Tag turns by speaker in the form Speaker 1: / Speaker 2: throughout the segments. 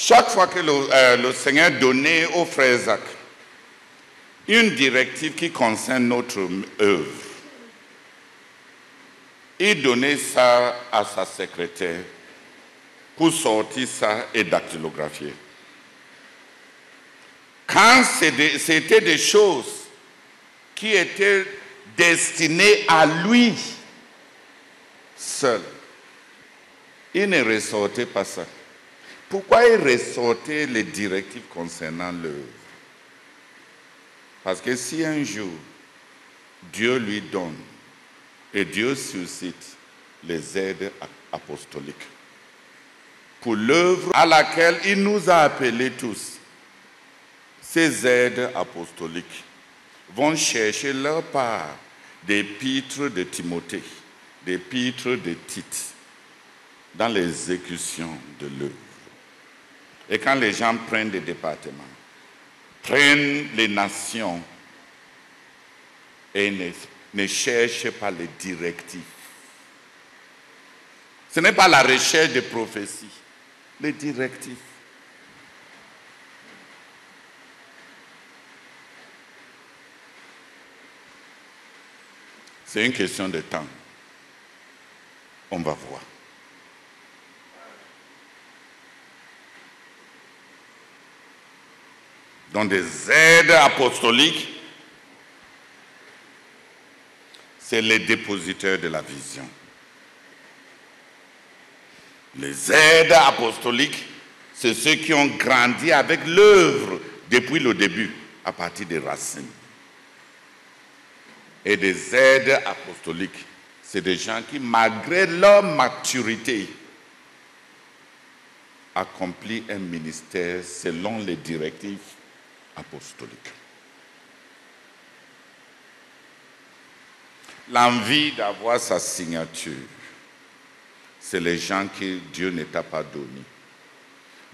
Speaker 1: Chaque fois que le Seigneur donnait aux frères Zach une directive qui concerne notre œuvre, il donnait ça à sa secrétaire pour sortir ça et dactylographier. Quand c'était des choses qui étaient destinées à lui seul, il ne ressortait pas ça. Pourquoi il ressortait les directives concernant l'œuvre? Parce que si un jour, Dieu lui donne et Dieu suscite les aides apostoliques pour l'œuvre à laquelle il nous a appelés tous, ces aides apostoliques vont chercher leur part d'épîtres de Timothée, d'épîtres de Tite, dans l'exécution de l'œuvre. Et quand les gens prennent des départements, prennent les nations et ne cherchent pas les directives. Ce n'est pas la recherche de prophéties, les directives. C'est une question de temps. On va voir. Donc des aides apostoliques, c'est les dépositaires de la vision. Les aides apostoliques, c'est ceux qui ont grandi avec l'œuvre depuis le début, à partir des racines. Et des aides apostoliques, c'est des gens qui, malgré leur maturité, accomplissent un ministère selon les directives apostoliques. L'envie d'avoir sa signature, c'est les gens que Dieu ne t'a pas donné.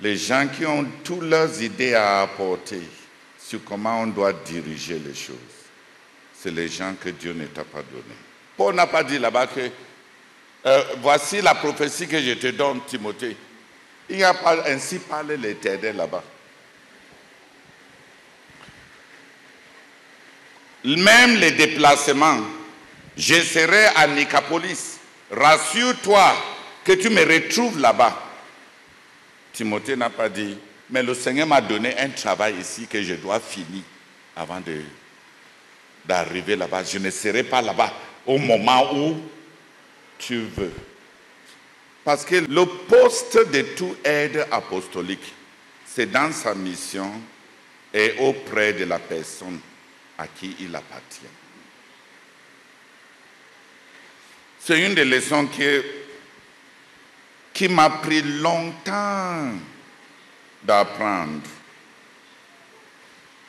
Speaker 1: Les gens qui ont toutes leurs idées à apporter sur comment on doit diriger les choses. C'est les gens que Dieu ne t'a pas donné. Paul n'a pas dit là-bas que voici la prophétie que je te donne, Timothée. Il n'y a pas ainsi parlé l'Éternel là-bas. Même les déplacements, je serai à Nicopolis. Rassure-toi que tu me retrouves là-bas. Timothée n'a pas dit, mais le Seigneur m'a donné un travail ici que je dois finir avant d'arriver là-bas. Je ne serai pas là-bas au moment où tu veux. Parce que le poste de toute aide apostolique, c'est dans sa mission et auprès de la personne à qui il appartient. C'est une des leçons qui m'a pris longtemps d'apprendre.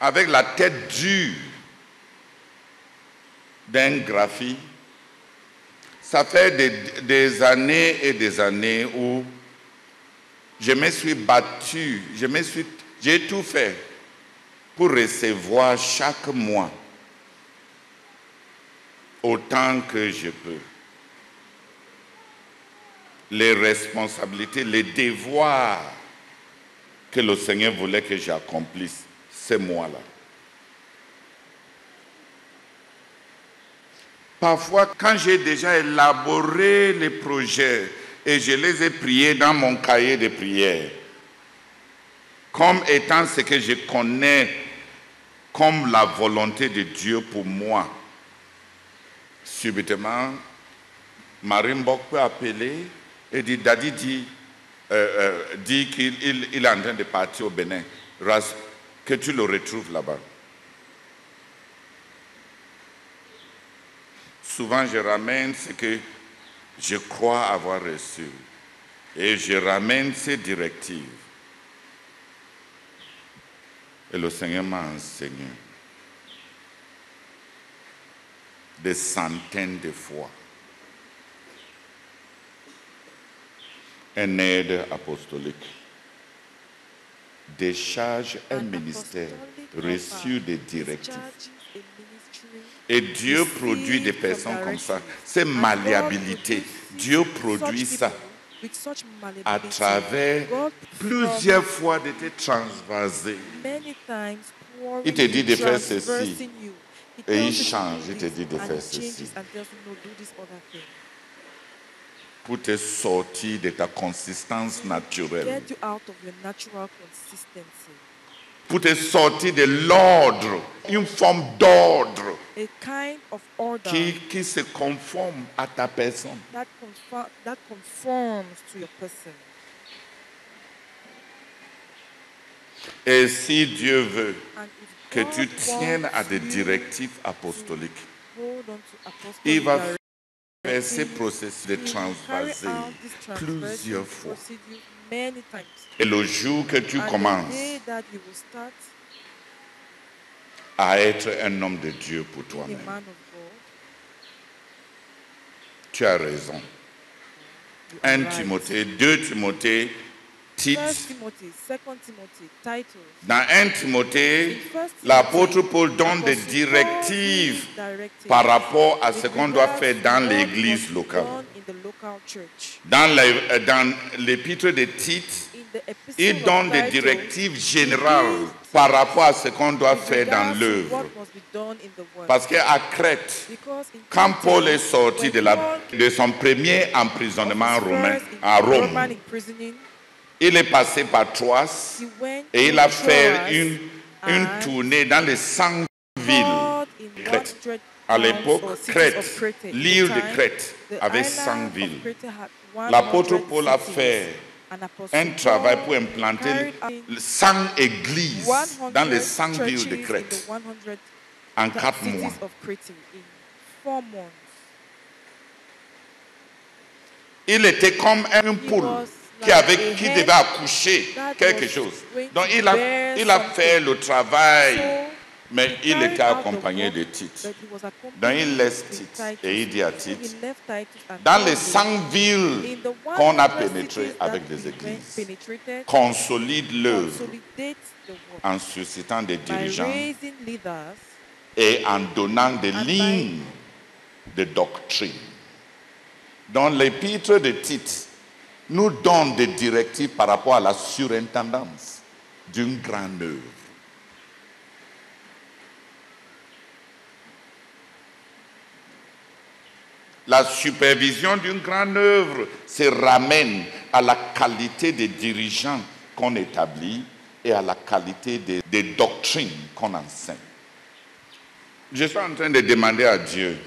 Speaker 1: Avec la tête dure d'un graphie, ça fait des années et des années où je me suis battu, j'ai tout fait pour recevoir chaque mois autant que je peux les responsabilités, les devoirs que le Seigneur voulait que j'accomplisse ces mois-là. Parfois, quand j'ai déjà élaboré les projets et je les ai priés dans mon cahier de prière, comme étant ce que je connais comme la volonté de Dieu pour moi, subitement, Marie Mbok peut appeler et dit, Daddy dit qu'il est en train de partir au Bénin, que tu le retrouves là-bas. Souvent, je ramène ce que je crois avoir reçu et je ramène ces directives. Et le Seigneur m'a enseigné des centaines de fois. Un aide apostolique décharge un ministère reçu des directives. Et Dieu produit des personnes comme ça. C'est malléabilité. Dieu produit ça.
Speaker 2: with such
Speaker 1: à
Speaker 2: malleability,
Speaker 1: travers
Speaker 2: God
Speaker 1: plusieurs fois de te transvaser.
Speaker 2: many times pouring
Speaker 1: Il te dit
Speaker 2: you,
Speaker 1: de faire ceci.
Speaker 2: transversing you. He
Speaker 1: Et il
Speaker 2: tells you to
Speaker 1: change,
Speaker 2: do
Speaker 1: il te
Speaker 2: this,
Speaker 1: dit de
Speaker 2: and
Speaker 1: faire
Speaker 2: he
Speaker 1: ceci.
Speaker 2: changes and tells you no, do this other thing.
Speaker 1: Pour te sortir de ta consistance naturelle.
Speaker 2: Get you out of your natural consistency.
Speaker 1: Pour te sortir de l'ordre, une forme d'ordre
Speaker 2: A kind of order
Speaker 1: qui se conforme à ta personne.
Speaker 2: that conforms to your person.
Speaker 1: Et si Dieu veut
Speaker 2: And if
Speaker 1: que
Speaker 2: God
Speaker 1: tu tiennes à
Speaker 2: wants
Speaker 1: des
Speaker 2: you
Speaker 1: directives apostoliques,
Speaker 2: hold on to apostolic
Speaker 1: il va
Speaker 2: directives,
Speaker 1: faire ce processus de
Speaker 2: he will carry
Speaker 1: transvaser
Speaker 2: out this
Speaker 1: plusieurs
Speaker 2: transversing
Speaker 1: fois.
Speaker 2: procedure many times.
Speaker 1: Et le jour que tu
Speaker 2: And the
Speaker 1: commences
Speaker 2: day that you will start
Speaker 1: à être un homme de Dieu pour
Speaker 2: being a
Speaker 1: toi-même,
Speaker 2: man of God,
Speaker 1: tu as raison.
Speaker 2: you are
Speaker 1: 1
Speaker 2: right.
Speaker 1: Timothée, 2 Timothée, Tite.
Speaker 2: 1 Timothy, 2 Timothy, Titus.
Speaker 1: Dans 1 Timothée,
Speaker 2: In 1
Speaker 1: l'apôtre
Speaker 2: Timothy,
Speaker 1: Paul donne des
Speaker 2: Apostle Paul
Speaker 1: directives
Speaker 2: gives directives
Speaker 1: par rapport à ce
Speaker 2: with
Speaker 1: qu'on doit
Speaker 2: regards
Speaker 1: faire
Speaker 2: to
Speaker 1: dans
Speaker 2: what
Speaker 1: l'église
Speaker 2: must be
Speaker 1: locale.
Speaker 2: done in the local church.
Speaker 1: Dans l'épître de Tite,
Speaker 2: In the epistle
Speaker 1: il
Speaker 2: of
Speaker 1: donne des
Speaker 2: Titus,
Speaker 1: directives
Speaker 2: he
Speaker 1: générales
Speaker 2: gives
Speaker 1: par rapport à ce qu'on doit
Speaker 2: with
Speaker 1: faire dans
Speaker 2: regards to
Speaker 1: l'œuvre.
Speaker 2: what must be done in the work.
Speaker 1: Parce qu'à Crète,
Speaker 2: Because in
Speaker 1: quand Paul
Speaker 2: Crete,
Speaker 1: est sorti
Speaker 2: when Paul
Speaker 1: de son premier emprisonnement
Speaker 2: of his
Speaker 1: romain
Speaker 2: first
Speaker 1: à
Speaker 2: Roman
Speaker 1: Rome,
Speaker 2: imprisoning,
Speaker 1: il est passé par Troas
Speaker 2: he went
Speaker 1: et il
Speaker 2: to
Speaker 1: a fait
Speaker 2: Troas
Speaker 1: une
Speaker 2: and
Speaker 1: tournée dans les 100 villes.
Speaker 2: called in
Speaker 1: Crète.
Speaker 2: 100
Speaker 1: À
Speaker 2: towns
Speaker 1: l'époque,
Speaker 2: or cities
Speaker 1: Crète,
Speaker 2: of Crete. In the
Speaker 1: l'île de
Speaker 2: time,
Speaker 1: Crète
Speaker 2: the
Speaker 1: avait
Speaker 2: island
Speaker 1: 100
Speaker 2: of
Speaker 1: villes.
Speaker 2: Crete had
Speaker 1: L'apôtre
Speaker 2: 100
Speaker 1: Paul a
Speaker 2: cities.
Speaker 1: fait
Speaker 2: And Apostle
Speaker 1: un travail
Speaker 2: Paul
Speaker 1: pour implanter
Speaker 2: carried out
Speaker 1: 100 églises
Speaker 2: 100
Speaker 1: dans les 100
Speaker 2: churches
Speaker 1: villes de
Speaker 2: in the
Speaker 1: Crète
Speaker 2: 100
Speaker 1: en 4 mois.
Speaker 2: cities of Crete in 4 months.
Speaker 1: Il était comme un poule qui devait accoucher quelque chose. Donc il a fait le travail, mais il était accompagné de Tite. Donc il laisse Tite et il dit à Tite, dans les 100 villes qu'on a pénétrées avec des églises, consolide l'œuvre en suscitant des dirigeants et en donnant des lignes de doctrine. Donc l'épître de Tite nous donne des directives par rapport à la surintendance d'une grande œuvre. La supervision d'une grande œuvre se ramène à la qualité des dirigeants qu'on établit et à la qualité des doctrines qu'on enseigne. Je suis en train de demander à Dieu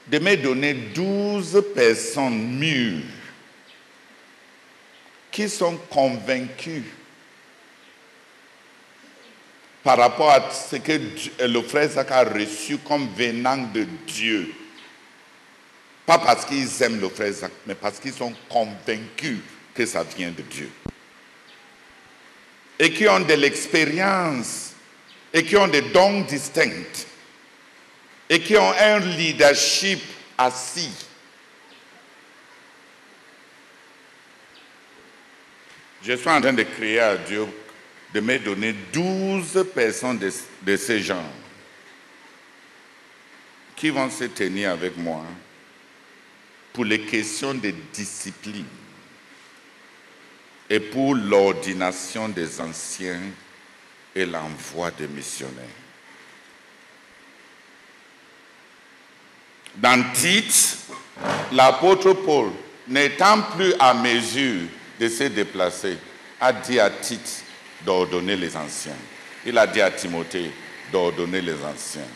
Speaker 1: de me donner 12 personnes mûres qui sont convaincues par rapport à ce que le frère Zach a reçu comme venant de Dieu. Pas parce qu'ils aiment le frère Zach, mais parce qu'ils sont convaincus que ça vient de Dieu. Et qui ont de l'expérience, et qui ont des dons distincts, et qui ont un leadership assis. Je suis en train de crier à Dieu de me donner 12 personnes de ce genre qui vont se tenir avec moi pour les questions de discipline et pour l'ordination des anciens et l'envoi des missionnaires. Dans Tite, l'apôtre Paul, n'étant plus à mesure de se déplacer, a dit à Tite d'ordonner les anciens. Il a dit à Timothée d'ordonner les anciens.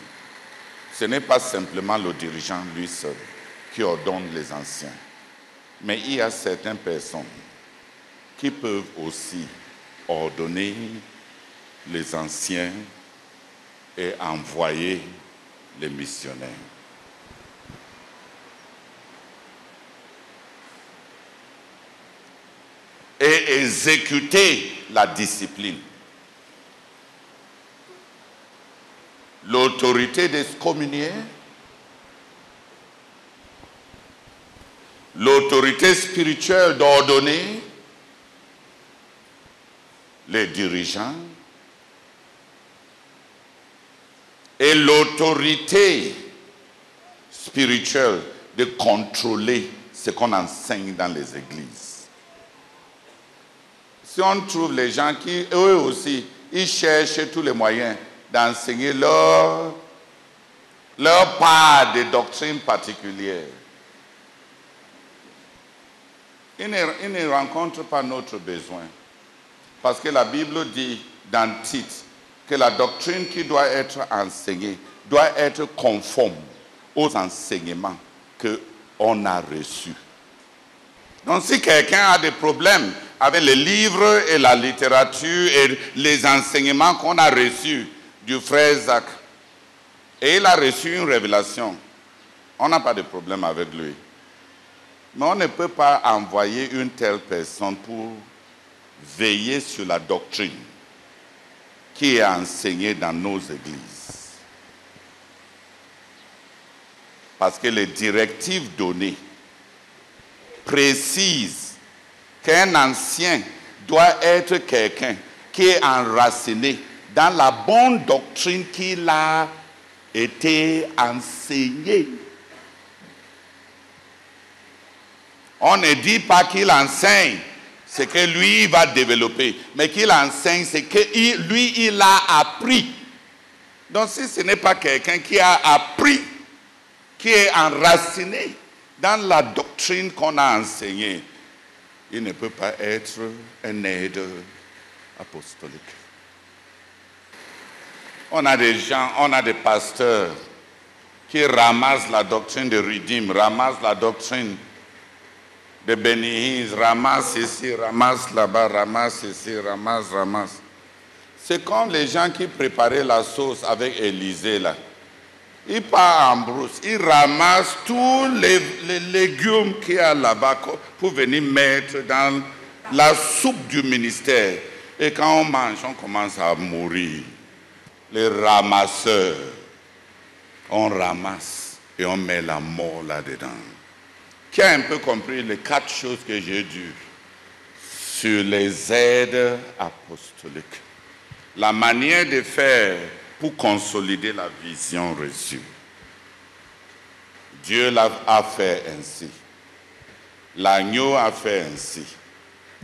Speaker 1: Ce n'est pas simplement le dirigeant lui seul qui ordonne les anciens, mais il y a certaines personnes qui peuvent aussi ordonner les anciens et envoyer les missionnaires. Et exécuter la discipline. L'autorité d'excommunier, l'autorité spirituelle d'ordonner, les dirigeants et l'autorité spirituelle de contrôler ce qu'on enseigne dans les églises. Si on trouve les gens qui, eux aussi, ils cherchent tous les moyens d'enseigner leur part de doctrine particulière, ils ne rencontrent pas notre besoin. Parce que la Bible dit dans Tite que la doctrine qui doit être enseignée doit être conforme aux enseignements qu'on a reçus. Donc si quelqu'un a des problèmes avec les livres et la littérature et les enseignements qu'on a reçus du frère Zach, et il a reçu une révélation, on n'a pas de problème avec lui. Mais on ne peut pas envoyer une telle personne pour veiller sur la doctrine qui est enseignée dans nos églises. Parce que les directives données précisent qu'un ancien doit être quelqu'un qui est enraciné dans la bonne doctrine qu'il a été enseignée. On ne dit pas qu'il enseigne ce que lui va développer, mais qu'il enseigne ce que lui, il a appris. Donc si ce n'est pas quelqu'un qui a appris, qui est enraciné dans la doctrine qu'on a enseignée, il ne peut pas être un aide apostolique. On a des gens, on a des pasteurs qui ramassent la doctrine de Redeem, ramassent la doctrine de Benny Hinn, ramassent ici, ramassent là-bas, ramassent ici, ramassent. C'est comme les gens qui préparaient la sauce avec Élisée là. Ils partent en brousse, ils ramassent tous les légumes qu'il y a là-bas pour venir mettre dans la soupe du ministère. Et quand on mange, on commence à mourir. Les ramasseurs, on ramasse et on met la mort là-dedans. Qui a un peu compris les 4 choses que j'ai dit sur les aides apostoliques? La manière de faire pour consolider la vision reçue. Dieu a fait ainsi. L'agneau a fait ainsi.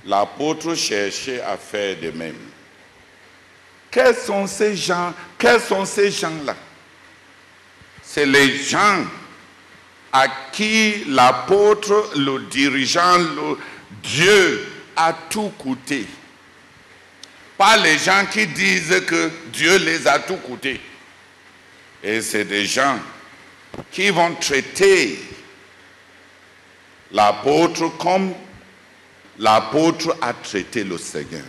Speaker 1: L'apôtre cherchait à faire de même. Quels sont ces gens? Quels sont ces gens-là? C'est les gens à qui l'apôtre, le dirigeant, Dieu a tout coûté. Pas les gens qui disent que Dieu les a tout coûté. Et c'est des gens qui vont traiter l'apôtre comme l'apôtre a traité le Seigneur.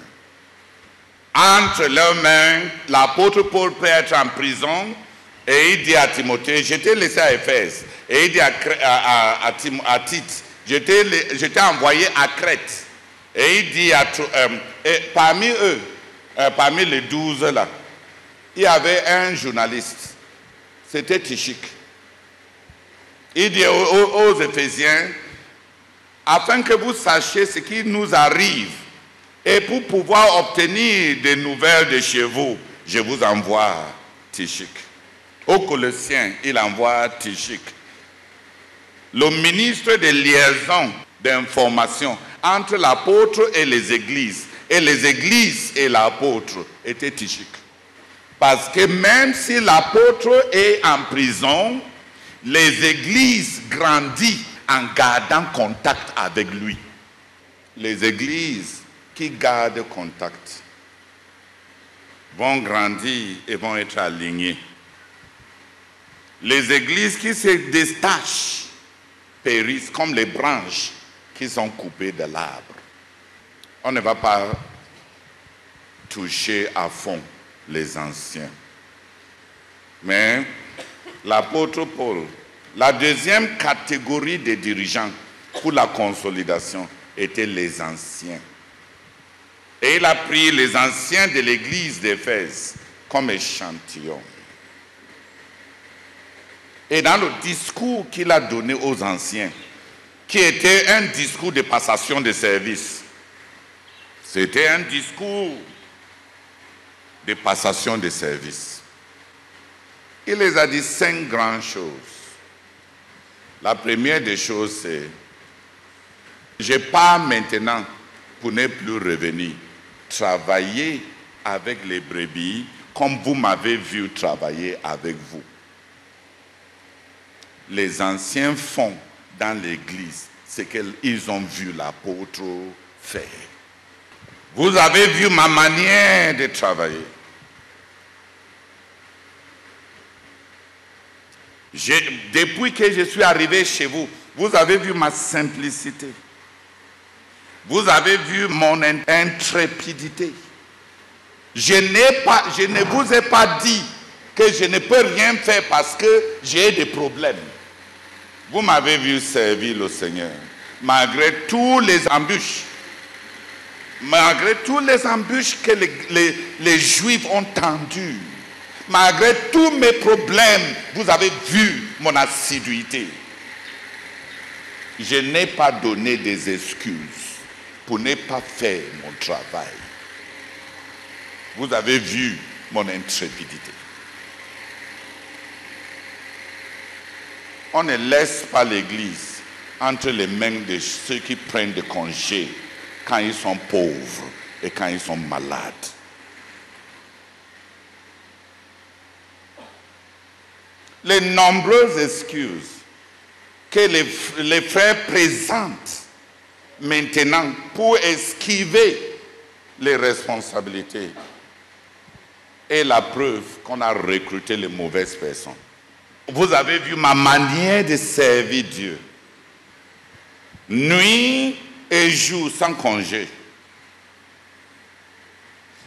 Speaker 1: Entre leurs mains, l'apôtre Paul peut être en prison et il dit à Timothée, je t'ai laissé à Éphèse. Et il dit à Tite, je t'ai envoyé à Crète. Et il dit parmi eux, parmi les 12 là, il y avait un journaliste, c'était Tychik. Il dit aux Éphésiens, afin que vous sachiez ce qui nous arrive, et pour pouvoir obtenir des nouvelles de chez vous, je vous envoie Tychik. Aux Colossiens, il envoie Tychik. Le ministre de liaison d'information entre l'apôtre et les églises et l'apôtre était Tychik. Parce que même si l'apôtre est en prison, les églises grandissent en gardant contact avec lui. Les églises qui gardent contact vont grandir et vont être alignées. Les églises qui se détachent périssent comme les branches qui sont coupées de l'arbre. On ne va pas toucher à fond les anciens. Mais l'apôtre Paul, la deuxième catégorie des dirigeants pour la consolidation était les anciens. Et il a pris les anciens de l'église d'Éphèse comme échantillon. Et dans le discours qu'il a donné aux anciens, qui était un discours de passation de service, c'était un discours de passation de service. Il les a dit 5 grandes choses. La première des choses, c'est Je pars maintenant pour ne plus revenir. Travailler avec les brebis comme vous m'avez vu travailler avec vous. Les anciens font dans l'église ce qu'ils ont vu l'apôtre faire. Vous avez vu ma manière de travailler. Depuis que je suis arrivé chez vous, vous avez vu ma simplicité. Vous avez vu mon intrépidité. Je ne vous ai pas dit que je ne peux rien faire parce que j'ai des problèmes. Vous m'avez vu servir le Seigneur, malgré tous les embûches. Malgré tous les embûches que les Juifs ont tendues. Malgré tous mes problèmes, vous avez vu mon assiduité. Je n'ai pas donné des excuses pour ne pas faire mon travail. Vous avez vu mon intrépidité. On ne laisse pas l'Église entre les mains de ceux qui prennent des congés quand ils sont pauvres et quand ils sont malades. Les nombreuses excuses que les frères présentent maintenant pour esquiver les responsabilités est la preuve qu'on a recruté les mauvaises personnes. Vous avez vu ma manière de servir Dieu. Nuit et jour sans congé.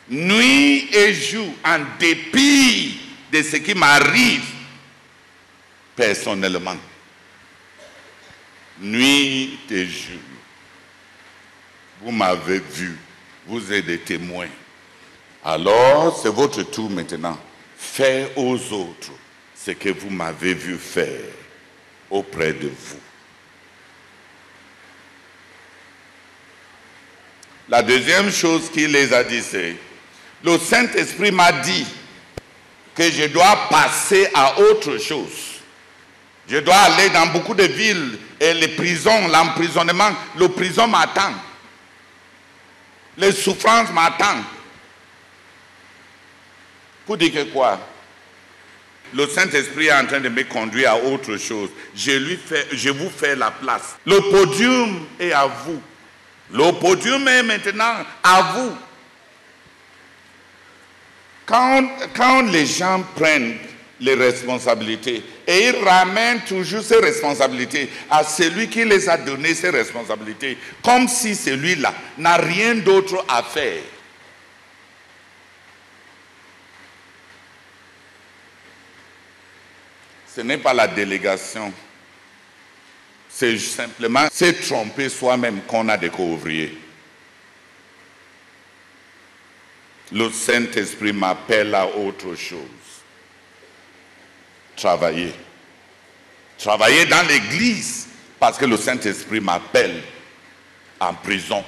Speaker 1: Nuit et jour en dépit de ce qui m'arrive personnellement. Nuit et jour. Vous m'avez vu. Vous êtes des témoins. Alors, c'est votre tour maintenant. Faire aux autres ce que vous m'avez vu faire auprès de vous. La deuxième chose qu'il les a dit, c'est le Saint-Esprit m'a dit que je dois passer à autre chose. Je dois aller dans beaucoup de villes et les prisons, l'emprisonnement, le prison m'attend. Les souffrances m'attendent. Pour dire que quoi? Le Saint-Esprit est en train de me conduire à autre chose. Je vous fais la place. Le podium est à vous. Le podium est maintenant à vous. Quand les gens prennent les responsabilités et ils ramènent toujours ces responsabilités à celui qui les a donné ces responsabilités, comme si celui-là n'a rien d'autre à faire. Ce n'est pas la délégation. C'est simplement se tromper soi-même qu'on a des co-ouvriers. Le Saint-Esprit m'appelle à autre chose. Travailler. Travailler dans l'église parce que le Saint-Esprit m'appelle en prison.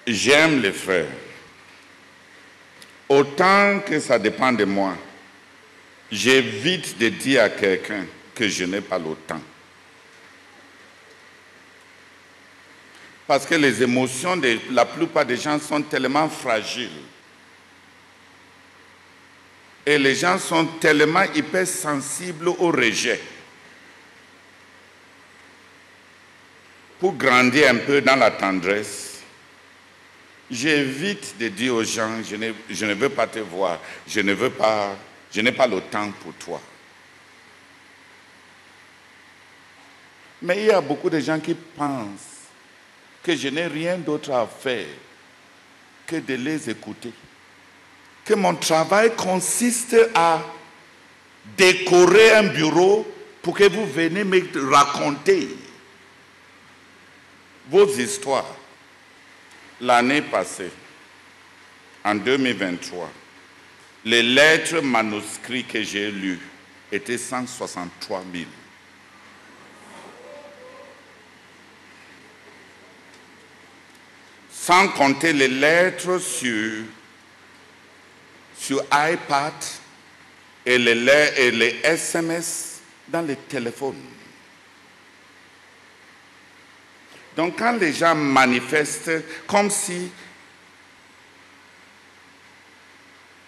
Speaker 1: J'aime les frères. Autant que ça dépend de moi, j'évite de dire à quelqu'un que je n'ai pas le temps. Parce que les émotions de la plupart des gens sont tellement fragiles. Et les gens sont tellement hypersensibles au rejet. Pour grandir un peu dans la tendresse, j'évite de dire aux gens, je ne veux pas te voir, je n'ai pas le temps pour toi. Mais il y a beaucoup de gens qui pensent que je n'ai rien d'autre à faire que de les écouter. Que mon travail consiste à décorer un bureau pour que vous veniez me raconter vos histoires. L'année passée, en 2023, les lettres manuscrites que j'ai lues étaient 163 000. « sans compter les lettres sur iPad et les SMS dans les téléphones. Donc quand les gens manifestent comme si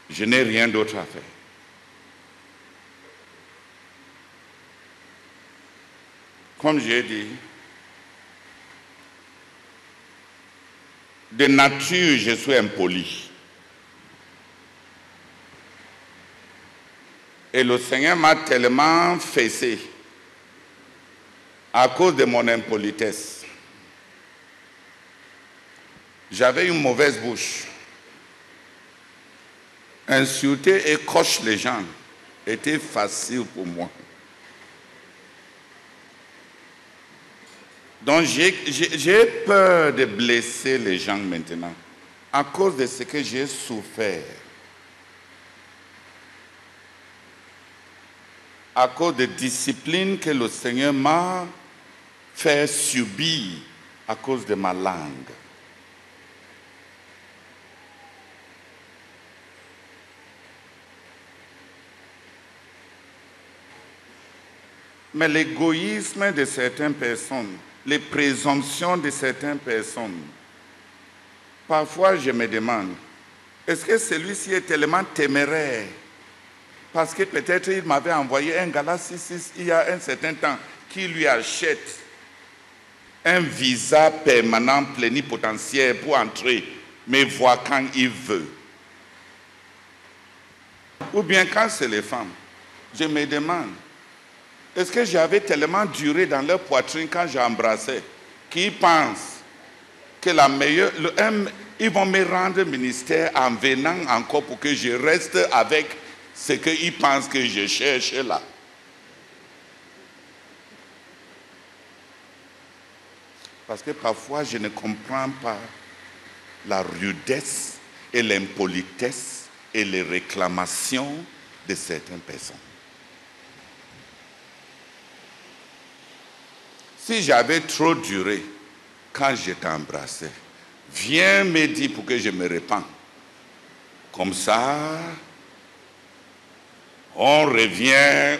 Speaker 1: je n'ai rien d'autre à faire, comme j'ai dit, de nature, je suis impoli. Et le Seigneur m'a tellement fessé à cause de mon impolitesse. J'avais une mauvaise bouche. Insulter et cocher les gens était facile pour moi. Donc j'ai peur de blesser les gens maintenant à cause de ce que j'ai souffert. À cause de discipline que le Seigneur m'a fait subir à cause de ma langue. Mais l'égoïsme de certaines personnes, les présomptions de certaines personnes, parfois je me demande, est-ce que celui-ci est tellement téméraire? Parce que peut-être il m'avait envoyé un gars 6 il y a un certain temps qui lui achète un visa permanent plénipotentiaire pour entrer, mais voir quand il veut. Ou bien quand c'est les femmes, je me demande, est-ce que j'avais tellement duré dans leur poitrine quand j'embrassais qu'ils pensent que la meilleure... ils vont me rendre ministère en venant encore pour que je reste avec ce qu'ils pensent que je cherche là. Parce que parfois je ne comprends pas la rudesse et l'impolitesse et les réclamations de certaines personnes. Si j'avais trop duré quand je t'embrassais, viens me dire pour que je me répande. Comme ça, on revient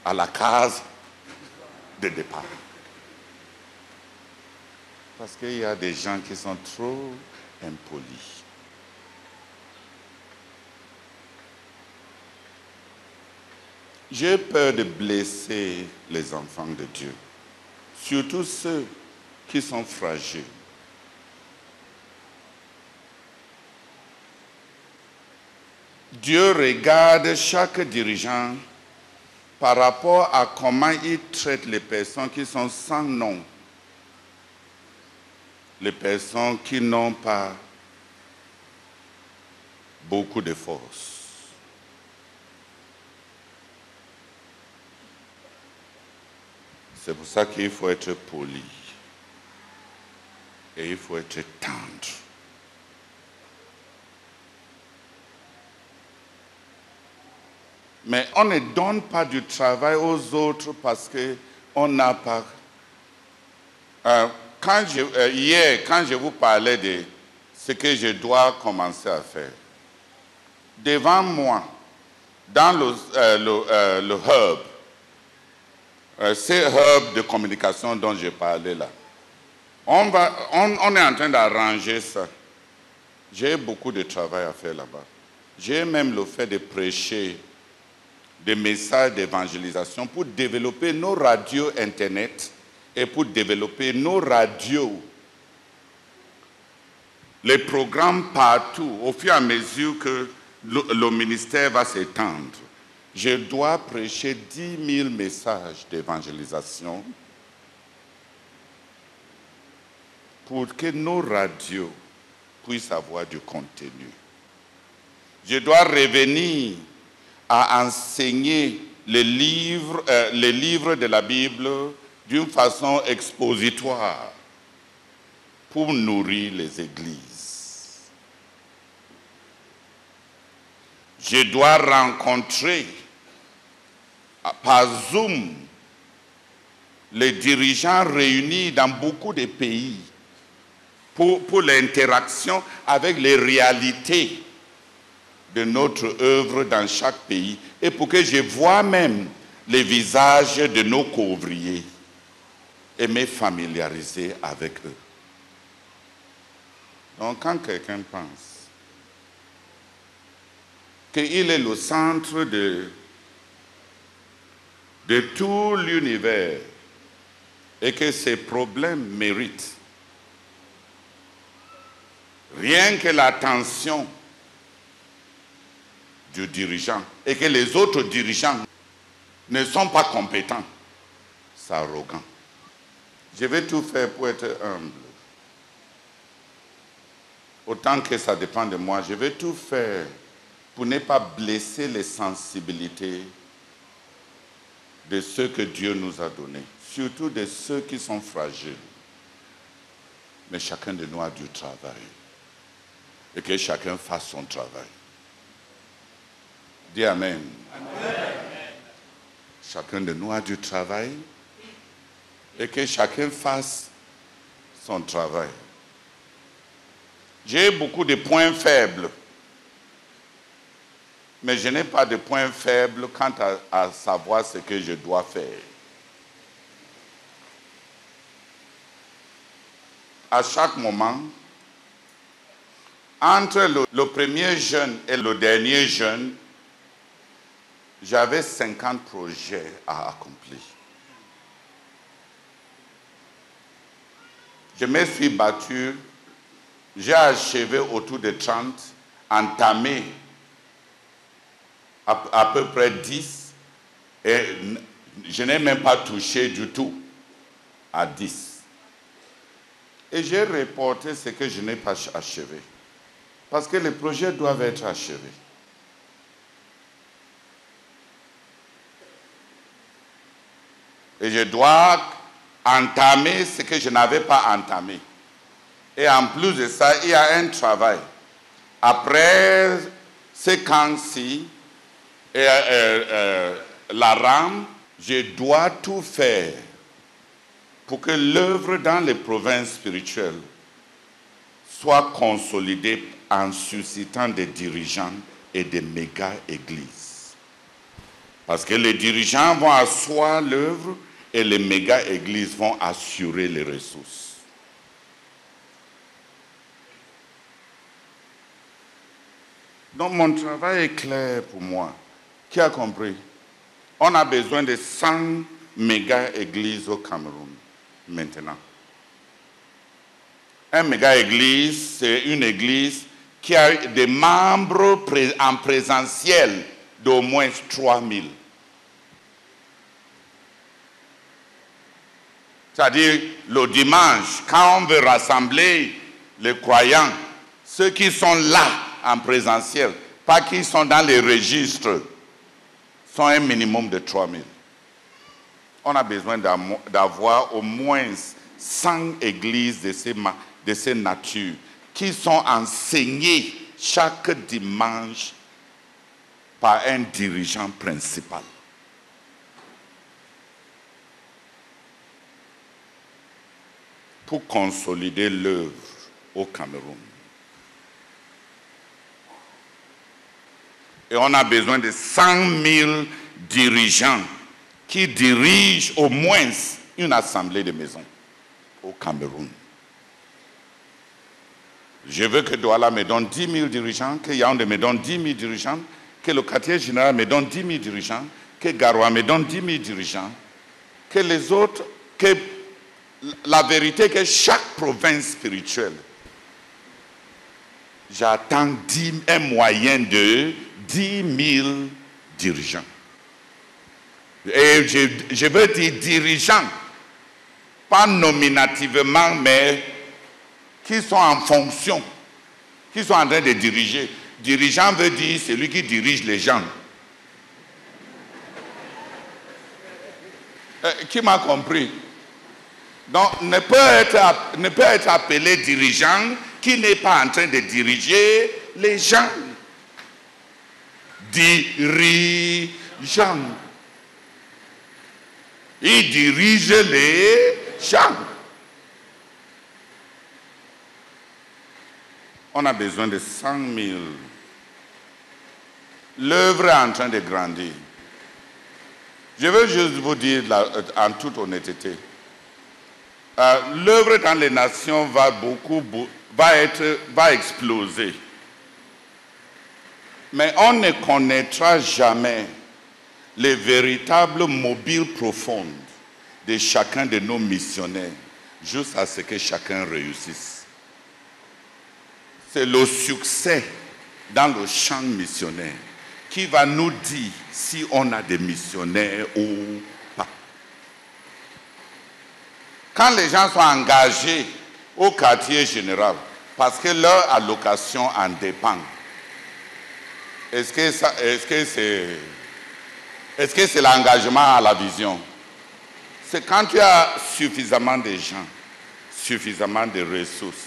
Speaker 1: à la case de départ. Parce qu'il y a des gens qui sont trop impolis. J'ai peur de blesser les enfants de Dieu, surtout ceux qui sont fragiles. Dieu regarde chaque dirigeant par rapport à comment il traite les personnes qui sont sans nom, les personnes qui n'ont pas beaucoup de force. C'est pour ça qu'il faut être poli et il faut être tendre. Mais on ne donne pas du travail aux autres parce qu'on n'a pas... Hier, quand je vous parlais de ce que je dois commencer à faire, devant moi, dans le hub, ces hubs de communication dont je parlais là, on est en train d'arranger ça. J'ai beaucoup de travail à faire là-bas. J'ai même le fait de prêcher des messages d'évangélisation pour développer nos radios Internet et pour développer nos radios, les programmes partout, au fur et à mesure que le ministère va s'étendre. Je dois prêcher 10 000 messages d'évangélisation pour que nos radios puissent avoir du contenu. Je dois revenir à enseigner les livres de la Bible d'une façon expositoire pour nourrir les églises. Je dois rencontrer par Zoom les dirigeants réunis dans beaucoup de pays pour l'interaction avec les réalités de notre œuvre dans chaque pays et pour que je voie même les visages de nos couvriers et me familiariser avec eux. Donc quand quelqu'un pense qu'il est le centre de tout l'univers et que ses problèmes méritent rien que l'attention du dirigeant et que les autres dirigeants ne sont pas compétents, c'est arrogant. Je vais tout faire pour être humble. Autant que ça dépend de moi, je vais tout faire pour ne pas blesser les sensibilités de ceux que Dieu nous a donnés, surtout de ceux qui sont fragiles. Mais chacun de nous a du travail et que chacun fasse son travail. Dis Amen. Amen. Chacun de nous a du travail et que chacun fasse son travail. J'ai beaucoup de points faibles, mais je n'ai pas de points faibles quant à savoir ce que je dois faire. À chaque moment, entre le premier jeûne et le dernier jeûne, j'avais 50 projets à accomplir. Je me suis battu, j'ai achevé autour de 30, entamé à peu près 10, et je n'ai même pas touché du tout à 10. Et j'ai reporté ce que je n'ai pas achevé, parce que les projets doivent être achevés. Et je dois entamer ce que je n'avais pas entamé. Et en plus de ça, il y a un travail. Après ces camps-ci, la rame, je dois tout faire pour que l'œuvre dans les provinces spirituelles soit consolidée en suscitant des dirigeants et des méga-églises. Parce que les dirigeants vont asseoir l'œuvre et les méga-églises vont assurer les ressources. Donc mon travail est clair pour moi. Qui a compris? On a besoin de 100 méga-églises au Cameroun maintenant. Un méga-église, c'est une église qui a des membres en présentiel d'au moins 3000. C'est-à-dire, le dimanche, quand on veut rassembler les croyants, ceux qui sont là en présentiel, pas qui sont dans les registres, sont un minimum de 3000. On a besoin d'avoir au moins 100 églises de ces natures qui sont enseignées chaque dimanche par un dirigeant principal. Pour consolider l'œuvre au Cameroun. Et on a besoin de 100 000 dirigeants qui dirigent au moins une assemblée de maisons au Cameroun. Je veux que Douala me donne 10 000 dirigeants, que Yaoundé me donne 10 000 dirigeants, que le quartier général me donne 10 000 dirigeants, que Garoua me donne 10 000 dirigeants, que les autres, que la vérité que chaque province spirituelle, j'attends un moyen de 10 000 dirigeants. Et je veux dire dirigeants, pas nominativement, mais qui sont en fonction, qui sont en train de diriger. Dirigeant veut dire celui qui dirige les gens. Qui m'a compris? Donc, ne peut être appelé dirigeant qui n'est pas en train de diriger les gens. Dirigeant. Il dirige les chants. On a besoin de 100 000. L'œuvre est en train de grandir. Je veux juste vous dire en toute honnêteté, l'œuvre dans les nations va exploser. Mais on ne connaîtra jamais les véritables mobiles profondes de chacun de nos missionnaires jusqu'à ce que chacun réussisse. C'est le succès dans le champ missionnaire qui va nous dire si on a des missionnaires ou pas. Quand les gens sont engagés au quartier général, parce que leur allocation en dépend, est-ce que c'est l'engagement à la vision? C'est quand tu as suffisamment de gens, suffisamment de ressources,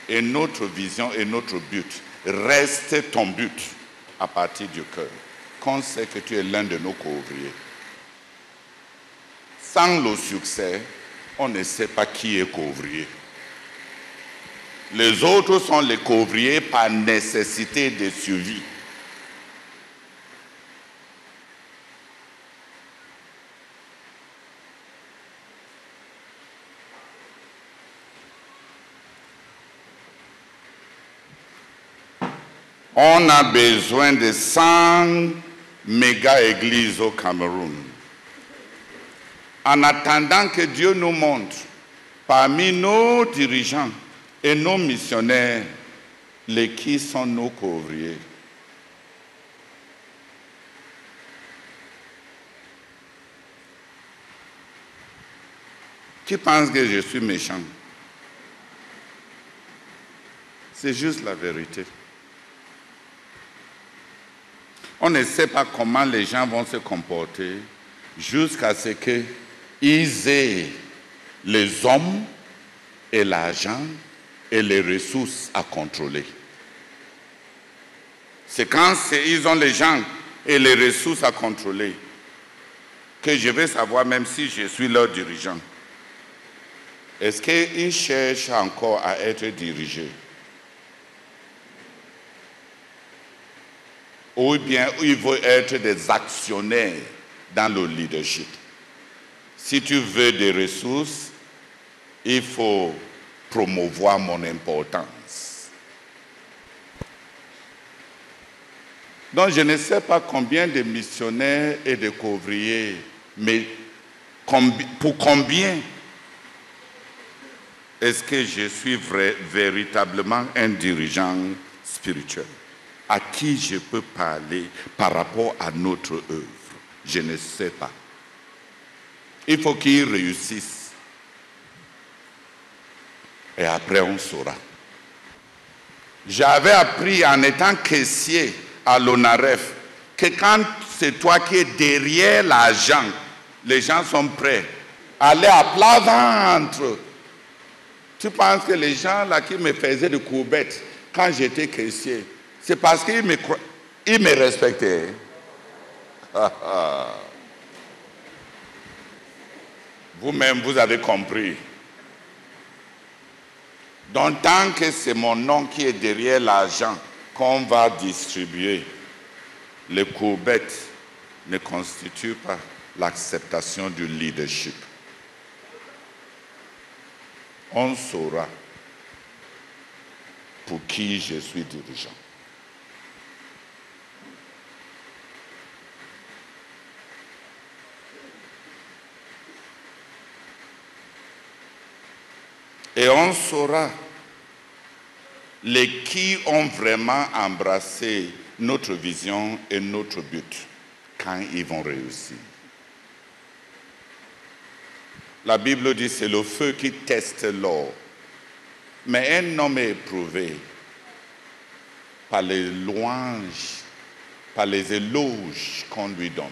Speaker 1: et notre vision et notre but reste ton but à partir du cœur, qu'on sait que tu es l'un de nos co-ouvriers. Sans le succès, on ne sait pas qui est co-ouvrier. Les autres sont les co-ouvriers par nécessité de survie. On a besoin de 100 méga-églises au Cameroun. En attendant que Dieu nous montre, parmi nos dirigeants et nos missionnaires, qui sont nos co-ouvriers. Qui pense que je suis méchant? C'est juste la vérité. On ne sait pas comment les gens vont se comporter jusqu'à ce qu'ils aient les hommes et l'argent et les ressources à contrôler. C'est quand ils ont les gens et les ressources à contrôler que je vais savoir même si je suis leur dirigeant. Est-ce qu'ils cherchent encore à être dirigés? Ou bien il veut être des actionnaires dans le leadership. Si tu veux des ressources, il faut promouvoir mon importance. Donc je ne sais pas combien de missionnaires et de couvriers, mais pour combien est-ce que je suis véritablement un dirigeant spirituel? À qui je peux parler par rapport à notre œuvre? Je ne sais pas. Il faut qu'ils réussissent. Et après, on saura. J'avais appris en étant caissier à l'ONAREF que quand c'est toi qui es derrière l'argent, les gens sont prêts à aller à plat ventre. Tu penses que les gens là qui me faisaient des courbettes quand j'étais caissier, c'est parce qu'ils me respectaient. Vous-même, vous avez compris. Donc, tant que c'est mon nom qui est derrière l'argent qu'on va distribuer, les courbettes ne constituent pas l'acceptation du leadership. On saura pour qui je suis dirigeant. Et on saura qui ont vraiment embrassé notre vision et notre but quand ils vont réussir. La Bible dit c'est le feu qui teste l'or. Mais un homme est éprouvé par les louanges, par les éloges qu'on lui donne.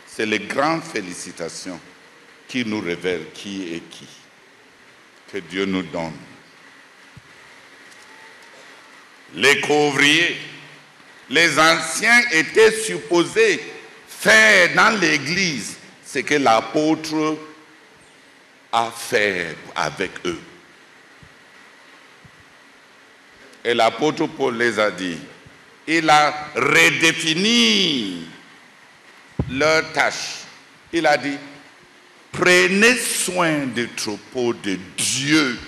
Speaker 1: C'est les grandes félicitations qui nous révèlent qui est qui, que Dieu nous donne. Les couvriers, les anciens étaient supposés faire dans l'église ce que l'apôtre a fait avec eux. Et l'apôtre Paul les a dit, il a redéfini leur tâche. Il a dit, prenez soin des troupeaux de Dieu